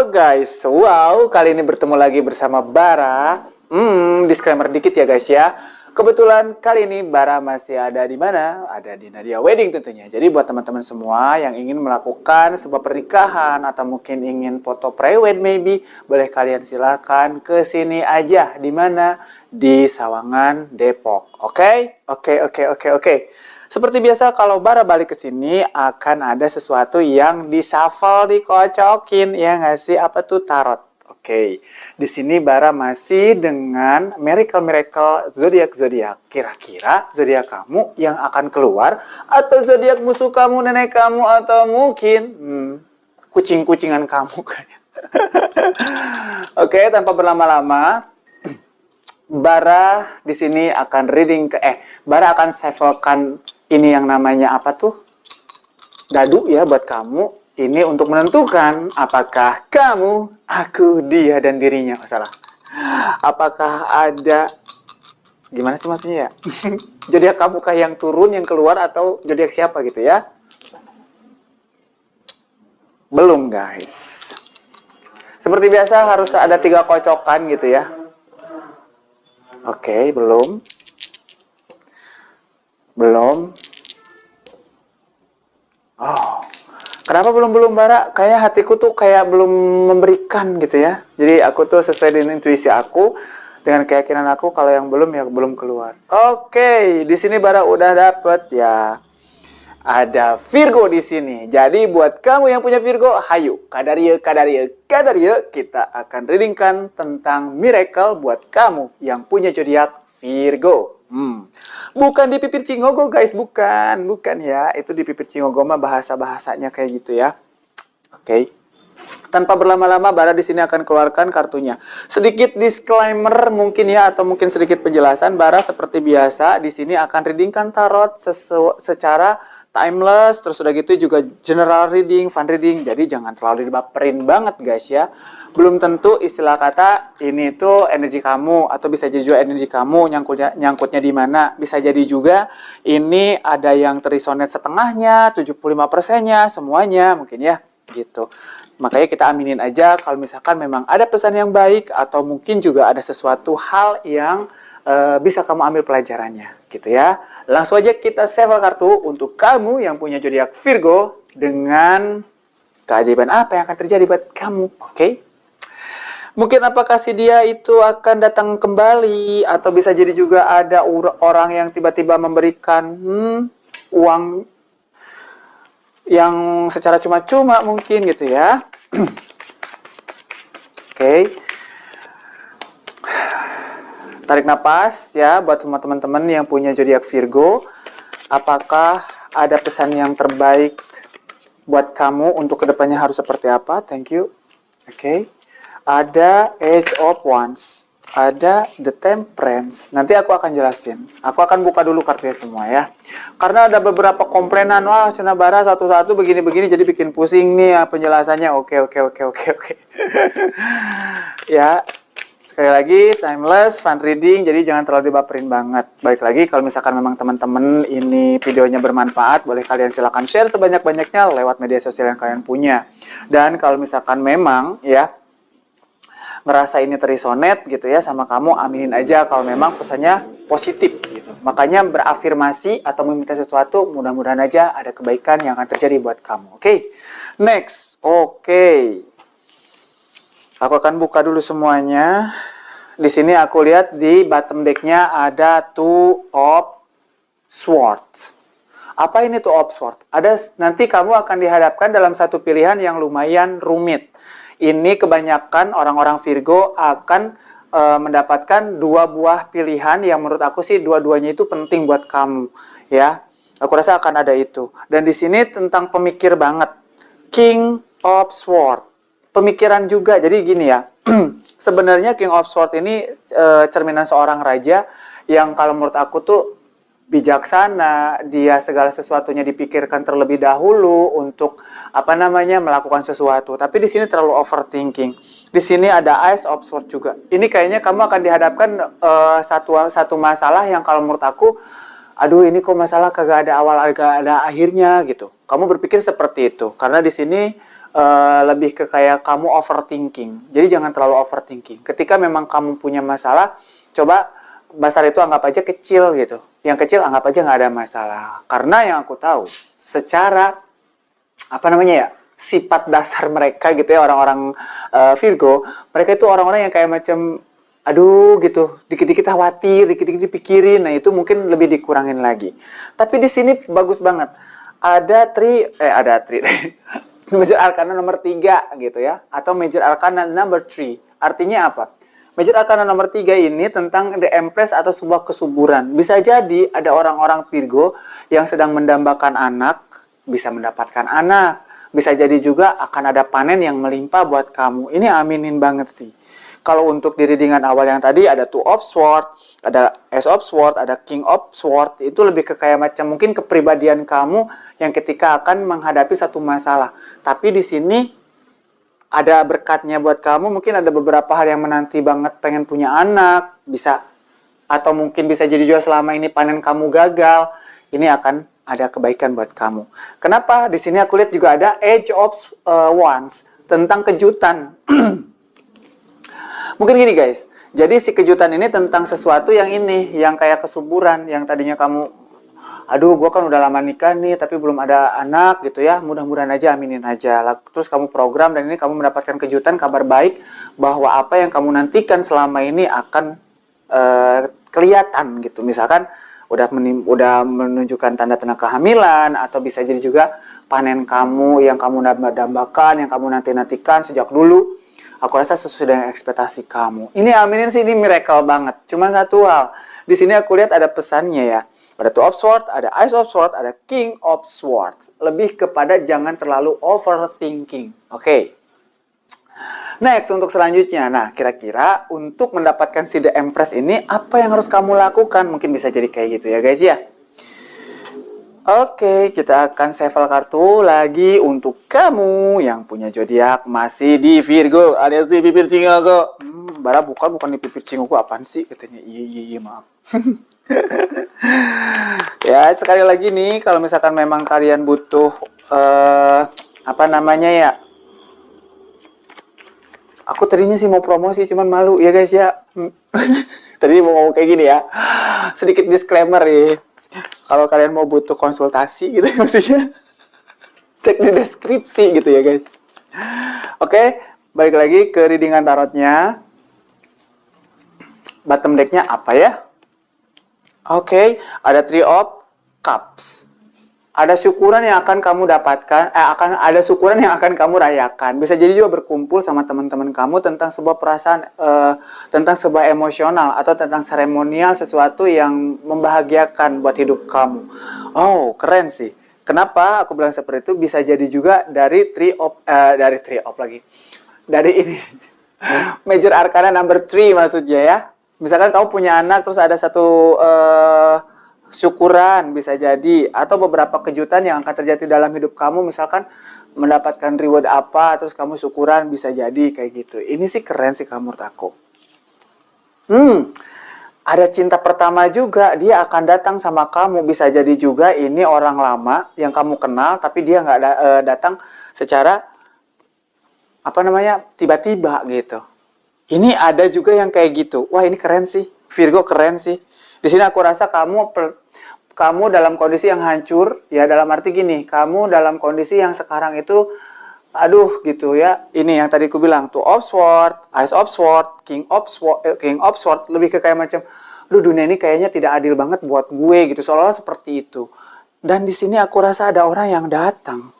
Halo guys, wow, kali ini bertemu lagi bersama Bara. Disclaimer dikit ya guys ya. Kebetulan kali ini Bara masih ada di mana? Ada di Nadia Wedding tentunya. Jadi buat teman-teman semua yang ingin melakukan sebuah pernikahan atau mungkin ingin foto prewed maybe, boleh kalian silakan ke sini aja. Di mana? Di Sawangan, Depok. Oke? Oke. Seperti biasa kalau Bara balik ke sini akan ada sesuatu yang dishuffle, dikocokin, ya nggak sih? Apa tuh tarot? Oke, di sini Bara masih dengan miracle zodiak. Kira-kira zodiak kamu yang akan keluar atau zodiak musuh kamu, nenek kamu, atau mungkin kucing-kucingan kamu kayak. Oke, tanpa berlama-lama. Bara di sini akan Bara akan shufflekan ini yang namanya apa tuh? Dadu ya buat kamu. Ini untuk menentukan apakah kamu, aku, dia, dan dirinya. Masalah. Apakah ada gimana sih maksudnya ya? Zodiak kamu kah yang turun, yang keluar, atau zodiak siapa gitu ya? Belum guys. Seperti biasa harus ada 3 kocokan gitu ya. Oke, belum. Oh, kenapa belum Bara? Kayak hatiku tuh kayak belum memberikan gitu ya. Jadi aku tuh sesuai dengan intuisi aku, dengan keyakinan aku, kalau yang belum ya belum keluar. Oke, di sini Bara udah dapet ya. Ada Virgo di sini. Jadi buat kamu yang punya Virgo, hayu, kadaria, kita akan readingkan tentang miracle buat kamu yang punya zodiak Virgo. Bukan di pipir Cingogo guys, bukan ya. Itu di pipir Cingogo mah bahasanya kayak gitu ya. Oke. Tanpa berlama-lama, Bara di sini akan keluarkan kartunya. Sedikit disclaimer mungkin ya, atau mungkin sedikit penjelasan. Bara seperti biasa di sini akan readingkan tarot secara timeless, terus udah gitu juga general reading, fun reading. Jadi jangan terlalu dibaperin banget guys ya. Belum tentu istilah kata ini tuh energi kamu, atau bisa jadi juga energi kamu nyangkutnya di mana. Bisa jadi juga ini ada yang terresonate setengahnya, 75%-nya, semuanya mungkin ya gitu. Makanya kita aminin aja kalau misalkan memang ada pesan yang baik, atau mungkin juga ada sesuatu hal yang bisa kamu ambil pelajarannya gitu ya. Langsung aja kita shuffle kartu untuk kamu yang punya zodiak Virgo dengan keajaiban apa yang akan terjadi buat kamu. Oke? Mungkin apakah si dia itu akan datang kembali, atau bisa jadi juga ada orang yang tiba-tiba memberikan uang yang secara cuma-cuma mungkin gitu ya. Oke. Tarik napas ya buat semua teman-teman yang punya zodiak Virgo. Apakah ada pesan yang terbaik buat kamu untuk kedepannya harus seperti apa? Thank you. Oke. Ada Age of Wands. Ada The Temperance. Nanti aku akan jelasin. Aku akan buka dulu kartunya semua ya. Karena ada beberapa komplainan. Wah, Cina Bara satu-satu begini-begini jadi bikin pusing nih ya penjelasannya. Oke. Ya. Sekali lagi, timeless, fun reading, jadi jangan terlalu dibaperin banget. Balik lagi, kalau misalkan memang teman-teman ini videonya bermanfaat, boleh kalian silakan share sebanyak-banyaknya lewat media sosial yang kalian punya. Dan kalau misalkan memang ya ngerasa ini terresonate gitu ya sama kamu, aminin aja kalau memang pesannya positif gitu. Makanya berafirmasi atau meminta sesuatu, mudah-mudahan aja ada kebaikan yang akan terjadi buat kamu. Oke. Next. Oke. Aku akan buka dulu semuanya. Di sini aku lihat di bottom deck-nya ada Two of Swords. Apa ini Two of Swords? Nanti kamu akan dihadapkan dalam satu pilihan yang lumayan rumit. Ini kebanyakan orang-orang Virgo akan mendapatkan 2 buah pilihan yang menurut aku sih dua-duanya itu penting buat kamu, ya. Aku rasa akan ada itu. Dan di sini tentang pemikir banget. King of Swords. Pemikiran juga. Jadi gini ya. Sebenarnya King of Swords ini cerminan seorang raja yang kalau menurut aku tuh bijaksana, dia segala sesuatunya dipikirkan terlebih dahulu untuk melakukan sesuatu. Tapi di sini terlalu overthinking. Di sini ada Ace of Swords juga. Ini kayaknya kamu akan dihadapkan satu masalah yang kalau menurut aku, aduh ini kok masalah kagak ada awal, kagak ada akhirnya gitu. Kamu berpikir seperti itu karena di sini lebih ke kayak kamu overthinking. Jadi jangan terlalu overthinking. Ketika memang kamu punya masalah, coba besar itu anggap aja kecil gitu. Yang kecil anggap aja nggak ada masalah. Karena yang aku tahu, secara apa namanya ya, sifat dasar mereka gitu ya, orang-orang Virgo, mereka itu orang-orang yang kayak macam aduh gitu, dikit-dikit khawatir, dikit-dikit dipikirin. Nah, itu mungkin lebih dikurangin lagi. Tapi di sini bagus banget. Ada tri Major Arcana nomor 3 gitu ya, atau Major Arcana number 3. Artinya apa? Major Arcana nomor 3 ini tentang The Empress atau sebuah kesuburan. Bisa jadi ada orang-orang Virgo yang sedang mendambakan anak, bisa mendapatkan anak. Bisa jadi juga akan ada panen yang melimpah buat kamu. Ini aminin banget sih. Kalau untuk di readingan awal yang tadi ada Two of Swords, ada Ace of Swords, ada King of Swords, itu lebih ke kayak macam mungkin kepribadian kamu yang ketika akan menghadapi satu masalah. Tapi di sini ada berkatnya buat kamu, mungkin ada beberapa hal yang menanti banget pengen punya anak, bisa, atau mungkin bisa jadi juga selama ini panen kamu gagal, ini akan ada kebaikan buat kamu. Kenapa? Di sini aku lihat juga ada Age of Wands, tentang kejutan. Mungkin gini guys, jadi si kejutan ini tentang sesuatu yang ini, yang kayak kesuburan, yang tadinya kamu, aduh gue kan udah lama nikah nih, tapi belum ada anak gitu ya, mudah-mudahan aja, aminin aja. Terus kamu program dan ini kamu mendapatkan kejutan, kabar baik, bahwa apa yang kamu nantikan selama ini akan kelihatan gitu. Misalkan udah menunjukkan tanda-tanda kehamilan, atau bisa jadi juga panen kamu yang kamu dambakan, yang kamu nantikan sejak dulu. Aku rasa sesuai dengan ekspektasi kamu. Ini aminin sih, ini miracle banget. Cuman satu hal, di sini aku lihat ada pesannya ya. Ada Two of Swords, ada Ace of Swords, ada King of Swords. Lebih kepada jangan terlalu overthinking. Oke. Next, untuk selanjutnya. Nah, kira-kira untuk mendapatkan si The Empress ini, apa yang harus kamu lakukan? Mungkin bisa jadi kayak gitu ya guys ya. Oke, kita akan shuffle kartu lagi untuk kamu yang punya zodiak masih di Virgo alias di bibir cingogo. Bara bukan di bibir cingogo, apaan sih katanya? Iya maaf. Ya, sekali lagi nih, kalau misalkan memang kalian butuh apa namanya ya? Aku tadinya sih mau promosi, cuman malu ya guys ya. Tadi mau ngomong kayak gini ya. Sedikit disclaimer ya. Kalau kalian mau butuh konsultasi gitu maksudnya, cek di deskripsi gitu ya guys. Oke, balik lagi ke readingan tarotnya. Bottom decknya apa ya? Oke, ada Three of Cups. Ada syukuran yang akan kamu dapatkan, ada syukuran yang akan kamu rayakan. Bisa jadi juga berkumpul sama teman-teman kamu tentang sebuah perasaan, tentang sebuah emosional atau tentang seremonial, sesuatu yang membahagiakan buat hidup kamu. Oh, keren sih. Kenapa aku bilang seperti itu? Bisa jadi juga dari Three of lagi. Dari ini. Major Arcana number 3 maksudnya ya. Misalkan kamu punya anak terus ada satu syukuran bisa jadi, atau beberapa kejutan yang akan terjadi dalam hidup kamu, misalkan mendapatkan reward apa terus kamu syukuran, bisa jadi kayak gitu. Ini sih keren sih kamu, menurut aku. Ada cinta pertama juga, dia akan datang sama kamu. Bisa jadi juga ini orang lama yang kamu kenal, tapi dia nggak datang secara apa namanya tiba-tiba gitu. Ini ada juga yang kayak gitu. Wah, ini keren sih, Virgo, keren sih. Di sini aku rasa kamu dalam kondisi yang hancur, ya dalam arti gini, kamu dalam kondisi yang sekarang itu, aduh gitu ya. Ini yang tadi aku bilang, Two of Swords, Ace of Swords, King of Swords, lebih ke kayak macam, aduh dunia ini kayaknya tidak adil banget buat gue gitu, seolah-olah seperti itu. Dan di sini aku rasa ada orang yang datang.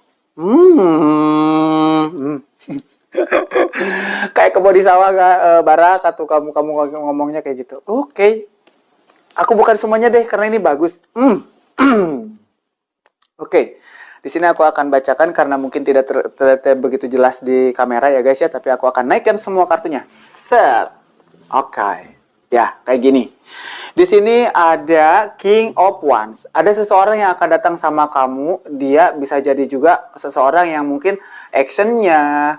Kayak kebo di sawah, Barak, atau kamu ngomongnya kayak gitu. Oke. Aku bukan semuanya deh, karena ini bagus. Oke. Di sini aku akan bacakan karena mungkin tidak begitu jelas di kamera ya guys ya, tapi aku akan naikkan semua kartunya. Set. Oke. Ya, kayak gini. Di sini ada King of Wands. Ada seseorang yang akan datang sama kamu. Dia bisa jadi juga seseorang yang mungkin actionnya,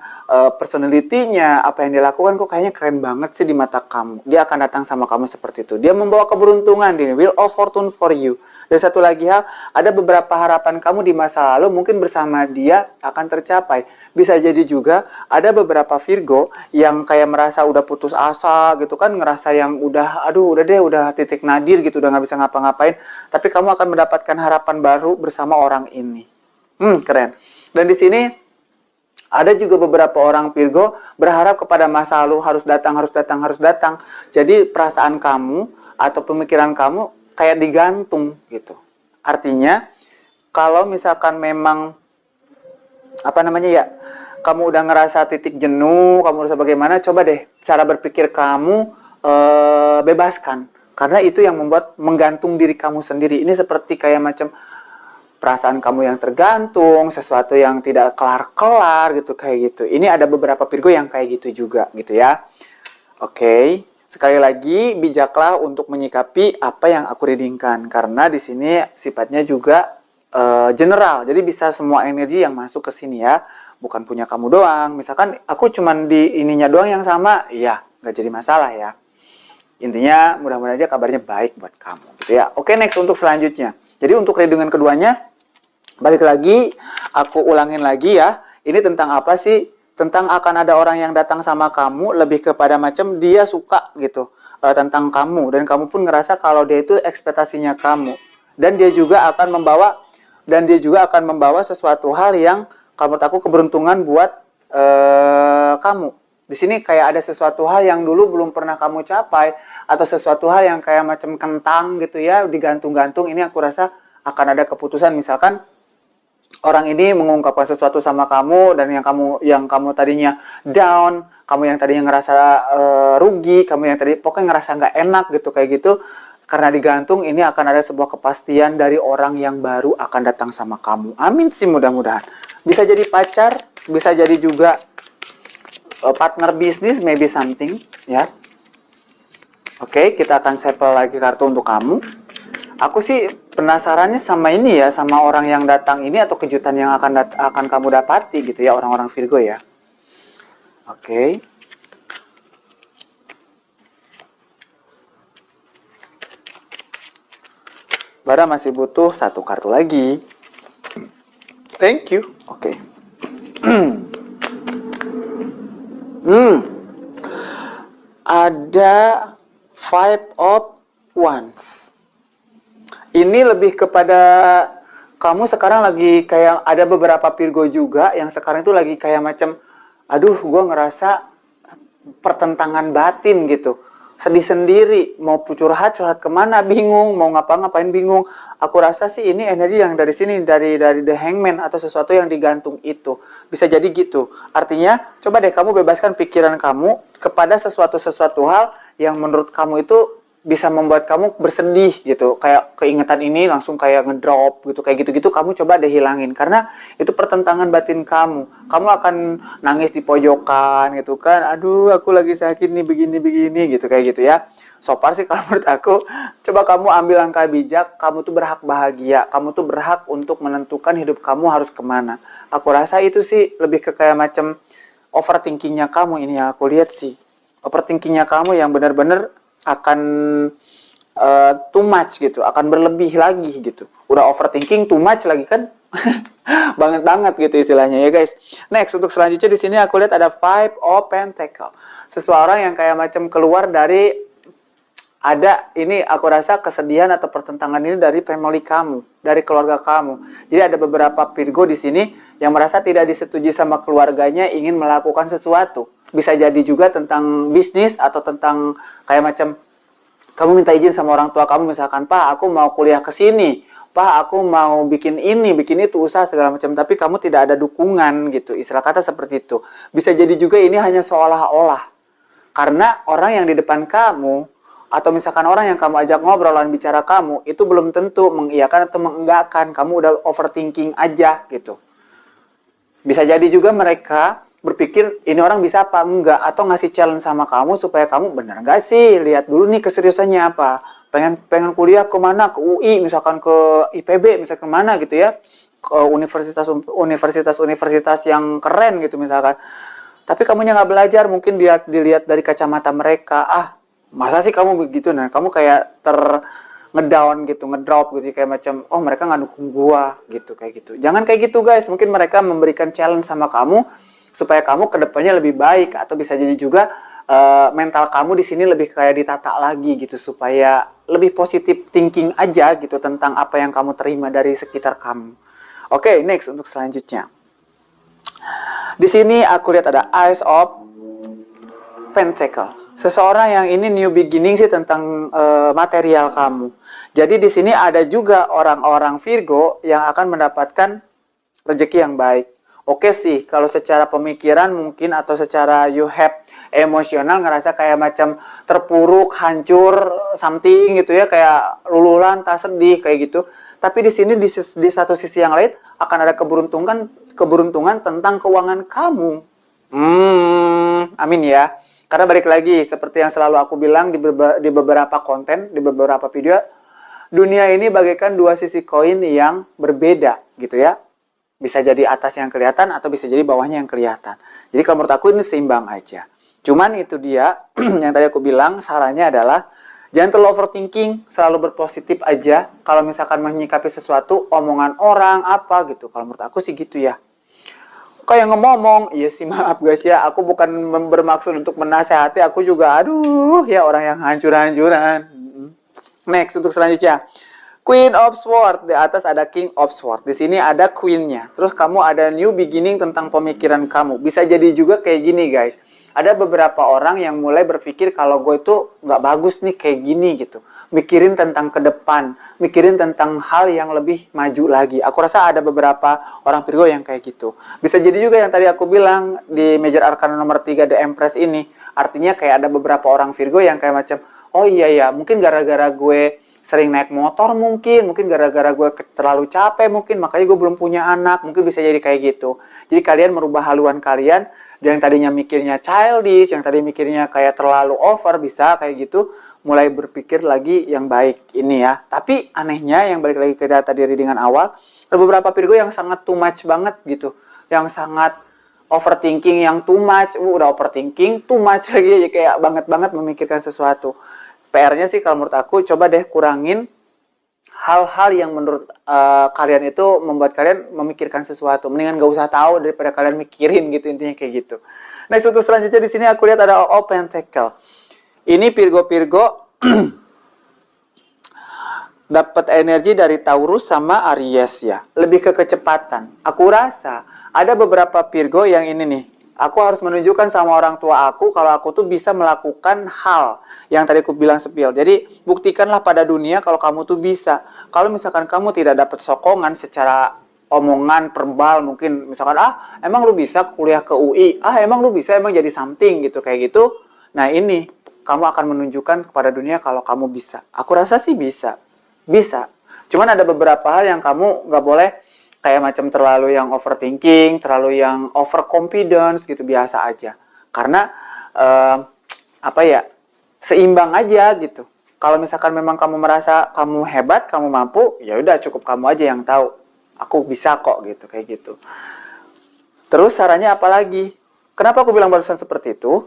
personality-nya, apa yang dia lakukan kok kayaknya keren banget sih di mata kamu. Dia akan datang sama kamu seperti itu. Dia membawa keberuntungan di Wheel of Fortune for you. Dan satu lagi hal, ada beberapa harapan kamu di masa lalu mungkin bersama dia akan tercapai. Bisa jadi juga ada beberapa Virgo yang kayak merasa udah putus asa gitu kan, ngerasa yang udah, aduh udah deh, udah titik nadir gitu, udah nggak bisa ngapa-ngapain. Tapi kamu akan mendapatkan harapan baru bersama orang ini. Keren. Dan di sini ada juga beberapa orang Virgo berharap kepada masa lalu harus datang, harus datang, harus datang. Jadi perasaan kamu atau pemikiran kamu kayak digantung gitu. Artinya kalau misalkan memang apa namanya ya, kamu udah ngerasa titik jenuh, kamu harus bagaimana, coba deh cara berpikir kamu bebaskan. Karena itu yang membuat menggantung diri kamu sendiri. Ini seperti kayak macam perasaan kamu yang tergantung, sesuatu yang tidak kelar-kelar gitu, kayak gitu. Ini ada beberapa Virgo yang kayak gitu juga gitu ya. Oke. Sekali lagi, bijaklah untuk menyikapi apa yang aku readingkan. Karena di sini sifatnya juga general. Jadi bisa semua energi yang masuk ke sini ya. Bukan punya kamu doang. Misalkan aku cuman di ininya doang yang sama, ya nggak jadi masalah ya. Intinya mudah-mudahan aja kabarnya baik buat kamu gitu ya. Oke, next untuk selanjutnya. Jadi untuk readingan keduanya, balik lagi, aku ulangin lagi ya. Ini tentang apa sih? Tentang akan ada orang yang datang sama kamu, lebih kepada macam dia suka gitu tentang kamu, dan kamu pun ngerasa kalau dia itu ekspektasinya kamu, dan dia juga akan membawa sesuatu hal yang kalau menurut aku keberuntungan buat kamu. Di sini kayak ada sesuatu hal yang dulu belum pernah kamu capai, atau sesuatu hal yang kayak macam kentang gitu ya, digantung-gantung. Ini aku rasa akan ada keputusan. Misalkan orang ini mengungkapkan sesuatu sama kamu, dan yang kamu tadinya down, kamu yang tadinya ngerasa rugi, kamu yang tadi pokoknya ngerasa nggak enak gitu kayak gitu, karena digantung, ini akan ada sebuah kepastian dari orang yang baru akan datang sama kamu. Amin sih, mudah-mudahan. Bisa jadi pacar, bisa jadi juga partner bisnis, maybe something ya. Oke, kita akan sample lagi kartu untuk kamu. Aku sih penasarannya sama ini ya, sama orang yang datang ini atau kejutan yang akan kamu dapati gitu ya, orang-orang Virgo ya. Oke. Bara masih butuh satu kartu lagi. Thank you. Oke. Ada Five of Wands. Ini lebih kepada kamu sekarang lagi kayak ada beberapa Virgo juga yang sekarang itu lagi kayak macam, aduh gue ngerasa pertentangan batin gitu. Sedih sendiri, mau curhat kemana bingung, mau ngapa-ngapain bingung. Aku rasa sih ini energi yang dari sini, dari The Hangman atau sesuatu yang digantung itu. Bisa jadi gitu. Artinya, coba deh kamu bebaskan pikiran kamu kepada sesuatu hal yang menurut kamu itu bisa membuat kamu bersedih gitu, kayak keingetan ini langsung kayak ngedrop gitu, kayak gitu-gitu kamu coba deh hilangin, karena itu pertentangan batin kamu akan nangis di pojokan gitu kan, aduh aku lagi sakit nih begini gitu, kayak gitu ya. So far sih kalau menurut aku, coba kamu ambil langkah bijak, kamu tuh berhak bahagia, kamu tuh berhak untuk menentukan hidup kamu harus kemana. Aku rasa itu sih lebih ke kayak macam overthinkingnya kamu, ini yang aku lihat sih, overthinkingnya kamu yang benar-benar akan too much gitu, akan berlebih lagi gitu. Udah overthinking too much lagi kan, banget gitu istilahnya ya guys. Next untuk selanjutnya di sini aku lihat ada Five of Pentacles. Seseorang yang kayak macam keluar dari, ada ini aku rasa kesedihan atau pertentangan ini dari family kamu, dari keluarga kamu. Jadi ada beberapa Virgo di sini yang merasa tidak disetujui sama keluarganya, ingin melakukan sesuatu. Bisa jadi juga tentang bisnis atau tentang kayak macam kamu minta izin sama orang tua kamu, misalkan, Pak aku mau kuliah ke sini, Pak aku mau bikin ini, bikin itu, usaha segala macam, tapi kamu tidak ada dukungan gitu, istilah kata seperti itu. Bisa jadi juga ini hanya seolah-olah karena orang yang di depan kamu atau misalkan orang yang kamu ajak ngobrol dan bicara kamu itu belum tentu mengiyakan atau mengenggakkan, kamu udah overthinking aja gitu. Bisa jadi juga mereka berpikir ini orang bisa apa enggak, atau ngasih challenge sama kamu supaya kamu bener nggak sih, lihat dulu nih keseriusannya apa, pengen kuliah ke mana, ke UI misalkan, ke IPB misalkan, mana gitu ya, ke universitas yang keren gitu misalkan. Tapi kamunya nggak belajar, mungkin dilihat dari kacamata mereka, masa sih kamu begitu, nah kamu kayak ngedown gitu, ngedrop gitu, kayak macam, oh mereka nggak dukung gua gitu, kayak gitu. Jangan kayak gitu guys, mungkin mereka memberikan challenge sama kamu supaya kamu kedepannya lebih baik, atau bisa jadi juga mental kamu di sini lebih kayak ditata lagi gitu, supaya lebih positif thinking aja gitu tentang apa yang kamu terima dari sekitar kamu. Oke, next untuk selanjutnya. Di sini aku lihat ada Ace of Pentacle. Seseorang yang ini new beginning sih tentang material kamu. Jadi di sini ada juga orang-orang Virgo yang akan mendapatkan rezeki yang baik. Oke sih, kalau secara pemikiran mungkin atau secara you have emosional ngerasa kayak macam terpuruk, hancur, something gitu ya, kayak luluh lantas, sedih kayak gitu. Tapi di sini di satu sisi yang lain akan ada keberuntungan tentang keuangan kamu. Amin ya. Karena balik lagi, seperti yang selalu aku bilang di beberapa konten, di beberapa video, dunia ini bagaikan dua sisi koin yang berbeda gitu ya. Bisa jadi atas yang kelihatan atau bisa jadi bawahnya yang kelihatan. Jadi kalau menurut aku ini seimbang aja. Cuman itu dia, yang tadi aku bilang, sarannya adalah jangan terlalu overthinking, selalu berpositif aja. Kalau misalkan menyikapi sesuatu, omongan orang, apa gitu. Kalau menurut aku sih gitu ya. Kayak ngomong, iya sih maaf guys ya, aku bukan bermaksud untuk menasehati, aku juga aduh ya orang yang hancur-hancuran. Next untuk selanjutnya, Queen of Swords, di atas ada King of Swords, di sini ada Queen-nya. Terus kamu ada new beginning tentang pemikiran kamu. Bisa jadi juga kayak gini guys, ada beberapa orang yang mulai berpikir kalau gue itu nggak bagus nih kayak gini gitu. Mikirin tentang ke depan, mikirin tentang hal yang lebih maju lagi. Aku rasa ada beberapa orang Virgo yang kayak gitu. Bisa jadi juga yang tadi aku bilang di Major Arcana nomor 3 The Empress ini, artinya kayak ada beberapa orang Virgo yang kayak macam, oh iya ya, mungkin gara-gara gue sering naik motor, mungkin gara-gara gue terlalu capek, mungkin makanya gue belum punya anak, mungkin bisa jadi kayak gitu. Jadi kalian merubah haluan kalian, yang tadinya mikirnya childish, yang tadi mikirnya kayak terlalu over, bisa kayak gitu, mulai berpikir lagi yang baik ini ya. Tapi anehnya yang balik lagi ke data diri dengan awal, ada beberapa Virgo yang sangat too much banget gitu, yang sangat overthinking, yang too much, udah overthinking, too much lagi, kayak banget memikirkan sesuatu. PR-nya sih kalau menurut aku, coba deh kurangin hal-hal yang menurut kalian itu membuat kalian memikirkan sesuatu. Mendingan gak usah tahu daripada kalian mikirin gitu, intinya kayak gitu. Nah, untuk selanjutnya di sini aku lihat ada Open Tackle. Ini Virgo dapat energi dari Taurus sama Aries ya. Lebih ke kecepatan. Aku rasa ada beberapa Virgo yang ini nih. Aku harus menunjukkan sama orang tua aku kalau aku tuh bisa melakukan hal yang tadi aku bilang sepil. Jadi buktikanlah pada dunia kalau kamu tuh bisa. Kalau misalkan kamu tidak dapat sokongan secara omongan verbal, mungkin misalkan emang lu bisa kuliah ke UI, emang lu bisa emang jadi something gitu kayak gitu. Nah ini kamu akan menunjukkan kepada dunia kalau kamu bisa. Aku rasa sih bisa. Bisa. Cuman ada beberapa hal yang kamu nggak boleh kayak macam terlalu yang overthinking, terlalu yang overconfidence gitu, biasa aja. Karena seimbang aja gitu. Kalau misalkan memang kamu merasa kamu hebat, kamu mampu, ya udah cukup kamu aja yang tahu. Aku bisa kok gitu, kayak gitu. Terus sarannya apa lagi? Kenapa aku bilang barusan seperti itu?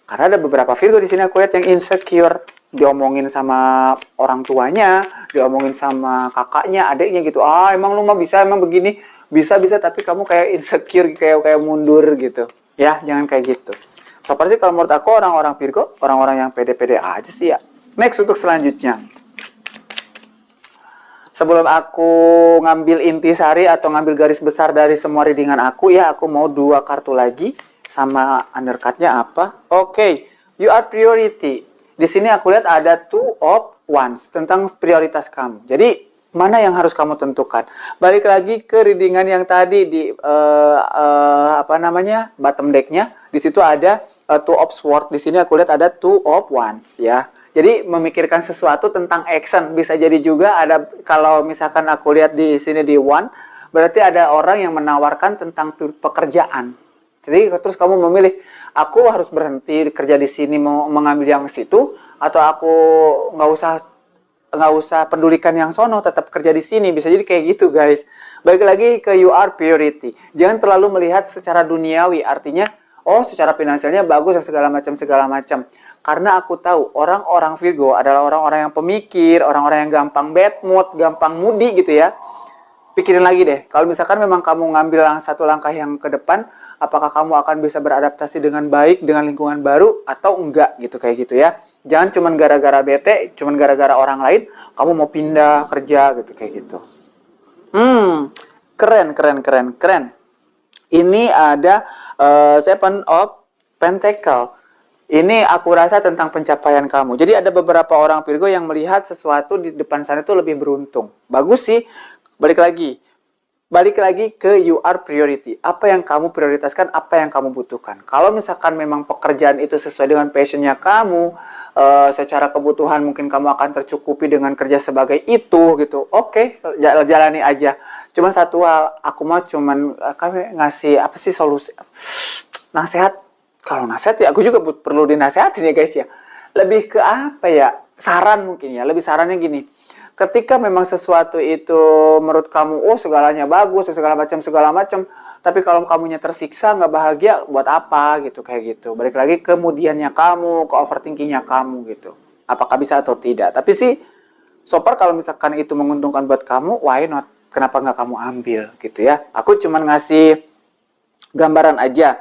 Karena ada beberapa Virgo di sini aku lihat yang insecure, diomongin sama orang tuanya, diomongin sama kakaknya, adiknya gitu. Emang lu mah bisa, emang begini, bisa tapi kamu kayak insecure, kayak mundur gitu. Ya, jangan kayak gitu. So far sih kalau menurut aku orang-orang Virgo, orang-orang yang pede-pede aja sih ya. Next untuk selanjutnya. Sebelum aku ngambil intisari atau ngambil garis besar dari semua readingan aku ya, aku mau 2 kartu lagi. Sama undercutnya apa? Oke, you are priority. Di sini aku lihat ada 2 of Wands tentang prioritas kamu. Jadi mana yang harus kamu tentukan? Balik lagi ke readingan yang tadi di bottom decknya. Di situ ada 2 of Swords. Di sini aku lihat ada 2 of Wands ya. Jadi memikirkan sesuatu tentang action. Bisa jadi juga ada, kalau misalkan aku lihat di sini di One, berarti ada orang yang menawarkan tentang pekerjaan. Jadi terus kamu memilih, aku harus berhenti kerja di sini mau mengambil yang situ, atau aku nggak usah pedulikan yang sono, tetap kerja di sini. Bisa jadi kayak gitu, guys. Balik lagi ke you are priority. Jangan terlalu melihat secara duniawi, artinya oh secara finansialnya bagus segala macam. Karena aku tahu orang-orang Virgo adalah orang-orang yang pemikir, orang-orang yang gampang bad mood, gampang moody gitu ya. Pikirin lagi deh, kalau misalkan memang kamu ngambil satu langkah yang ke depan, apakah kamu akan bisa beradaptasi dengan baik dengan lingkungan baru atau enggak gitu, kayak gitu ya. Jangan cuman gara-gara bete, cuman gara-gara orang lain kamu mau pindah kerja gitu, kayak gitu. Keren. Ini ada Seven of Pentacle. Ini aku rasa tentang pencapaian kamu. Jadi ada beberapa orang Virgo yang melihat sesuatu di depan sana itu lebih beruntung. Bagus sih. Balik lagi ke you are priority. Apa yang kamu prioritaskan, apa yang kamu butuhkan. Kalau misalkan memang pekerjaan itu sesuai dengan passionnya kamu, secara kebutuhan mungkin kamu akan tercukupi dengan kerja sebagai itu gitu. Oke, jalani aja. Cuman satu hal, aku mau cuman kami ngasih apa sih solusi, nasihat. Kalau nasihat ya aku juga perlu dinasehatin ya guys ya. Lebih ke apa ya? Saran mungkin ya. Lebih sarannya gini. Ketika memang sesuatu itu menurut kamu, oh segalanya bagus, segala macam, tapi kalau kamunya tersiksa, nggak bahagia, buat apa gitu, kayak gitu. Balik lagi kemudiannya kamu, ke overthinkingnya kamu gitu. Apakah bisa atau tidak. Tapi sih, so far kalau misalkan itu menguntungkan buat kamu, why not? Kenapa nggak kamu ambil gitu ya. Aku cuman ngasih gambaran aja.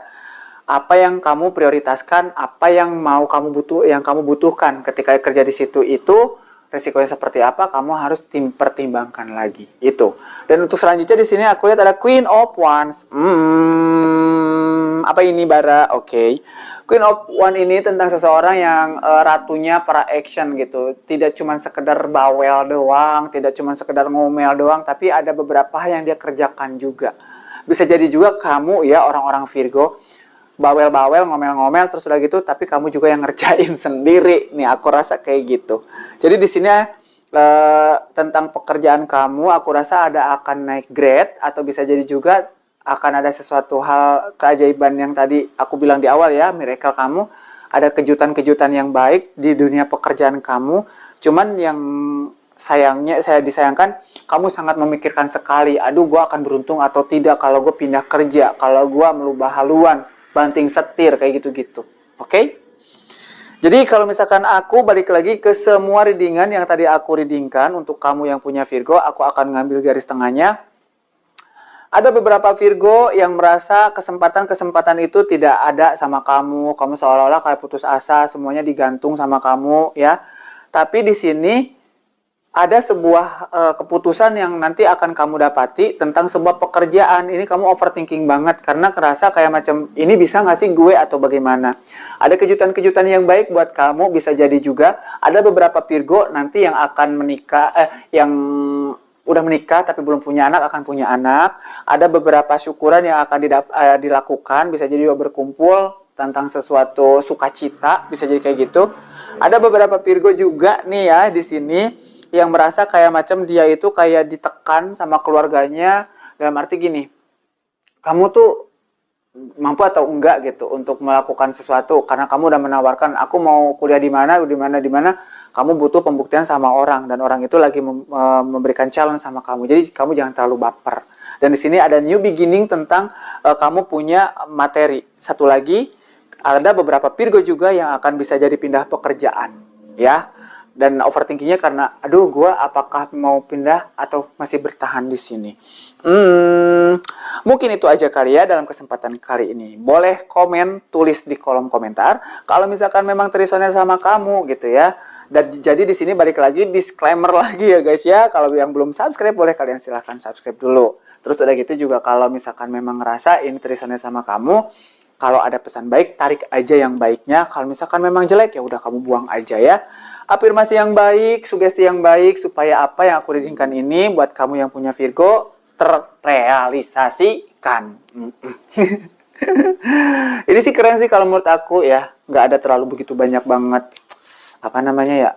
Apa yang kamu prioritaskan, apa yang kamu butuhkan ketika kerja di situ itu, resikonya seperti apa, kamu harus pertimbangkan lagi itu. Dan untuk selanjutnya di sini aku lihat ada Queen of Wands. Apa ini Bara? Oke. Queen of Wands ini tentang seseorang yang ratunya para action gitu. Tidak cuma sekedar bawel doang, tidak cuma sekedar ngomel doang, tapi ada beberapa hal yang dia kerjakan juga. Bisa jadi juga kamu ya orang-orang Virgo bawel-bawel, ngomel-ngomel, terus udah gitu, tapi kamu juga yang ngerjain sendiri. Nih, aku rasa kayak gitu. Jadi di sini tentang pekerjaan kamu, aku rasa ada akan naik grade, atau bisa jadi juga akan ada sesuatu hal keajaiban yang tadi aku bilang di awal ya, miracle kamu. Ada kejutan-kejutan yang baik di dunia pekerjaan kamu. Cuman yang saya disayangkan, kamu sangat memikirkan sekali, aduh gue akan beruntung atau tidak kalau gue pindah kerja, kalau gue melubah haluan, banting setir, kayak gitu-gitu. Oke? Jadi kalau misalkan aku balik lagi ke semua readingan yang tadi aku readingkan, untuk kamu yang punya Virgo, aku akan ngambil garis tengahnya. Ada beberapa Virgo yang merasa kesempatan-kesempatan itu tidak ada sama kamu. Kamu seolah-olah kayak putus asa, semuanya digantung sama kamu ya. Tapi di sini ada sebuah keputusan yang nanti akan kamu dapati tentang sebuah pekerjaan. Ini kamu overthinking banget karena kerasa kayak macam ini bisa nggak sih gue atau bagaimana. Ada kejutan-kejutan yang baik buat kamu, bisa jadi juga ada beberapa Virgo nanti yang akan menikah, yang udah menikah tapi belum punya anak akan punya anak. Ada beberapa syukuran yang akan dilakukan, bisa jadi berkumpul tentang sesuatu sukacita, bisa jadi kayak gitu. Ada beberapa Virgo juga nih ya di sini yang merasa kayak macam dia itu kayak ditekan sama keluarganya, dalam arti gini, kamu tuh mampu atau enggak gitu untuk melakukan sesuatu, karena kamu udah menawarkan aku mau kuliah di mana, kamu butuh pembuktian sama orang, dan orang itu lagi memberikan challenge sama kamu. Jadi kamu jangan terlalu baper. Dan di sini ada new beginning tentang kamu punya materi. Satu lagi, ada beberapa Virgo juga yang akan bisa jadi pindah pekerjaan ya. Dan overthinkingnya karena, aduh gue apakah mau pindah atau masih bertahan di sini. Mungkin itu aja kali ya dalam kesempatan kali ini. Boleh komen, tulis di kolom komentar. Kalau misalkan memang terisonnya sama kamu gitu ya. Dan jadi di sini balik lagi disclaimer lagi ya guys ya. Kalau yang belum subscribe boleh kalian silahkan subscribe dulu. Terus udah gitu juga kalau misalkan memang ngerasa ini terisonnya sama kamu, kalau ada pesan baik, tarik aja yang baiknya. Kalau misalkan memang jelek, ya udah kamu buang aja ya. Afirmasi yang baik, sugesti yang baik, supaya apa yang aku readingkan ini, buat kamu yang punya Virgo, terrealisasikan. Ini sih keren sih kalau menurut aku ya. Nggak ada terlalu begitu banyak banget apa namanya ya,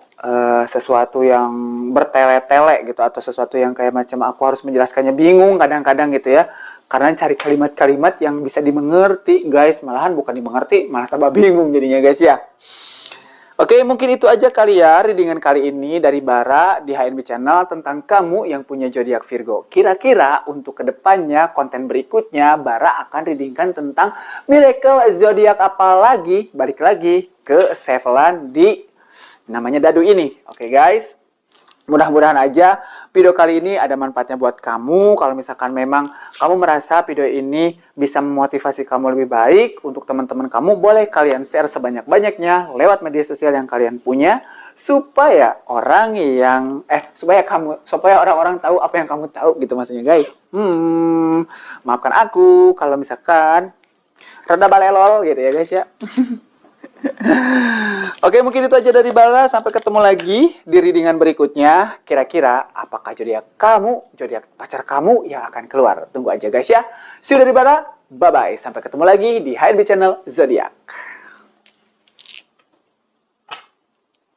sesuatu yang bertele-tele gitu, atau sesuatu yang kayak macam aku harus menjelaskannya bingung kadang-kadang gitu ya, karena cari kalimat-kalimat yang bisa dimengerti guys, malahan bukan dimengerti malah tambah bingung jadinya guys ya. Oke, mungkin itu aja kali ya readingan kali ini dari Bara di HNB Channel tentang kamu yang punya zodiak Virgo. Kira-kira untuk kedepannya, konten berikutnya, Bara akan readingkan tentang miracle zodiak apa lagi? Balik lagi ke Sevelan di namanya Dadu ini. Oke guys, mudah-mudahan aja video kali ini ada manfaatnya buat kamu. Kalau misalkan memang kamu merasa video ini bisa memotivasi kamu lebih baik, untuk teman-teman kamu boleh kalian share sebanyak-banyaknya lewat media sosial yang kalian punya, supaya supaya orang-orang tahu apa yang kamu tahu gitu maksudnya guys. Maafkan aku kalau misalkan rada balelol gitu ya guys ya. Oke, mungkin itu aja dari Bara. Sampai ketemu lagi di readingan berikutnya. Kira-kira apakah zodiak kamu, zodiak pacar kamu yang akan keluar? Tunggu aja guys ya. See you dari Bara. Bye-bye. Sampai ketemu lagi di HNB Channel Zodiak.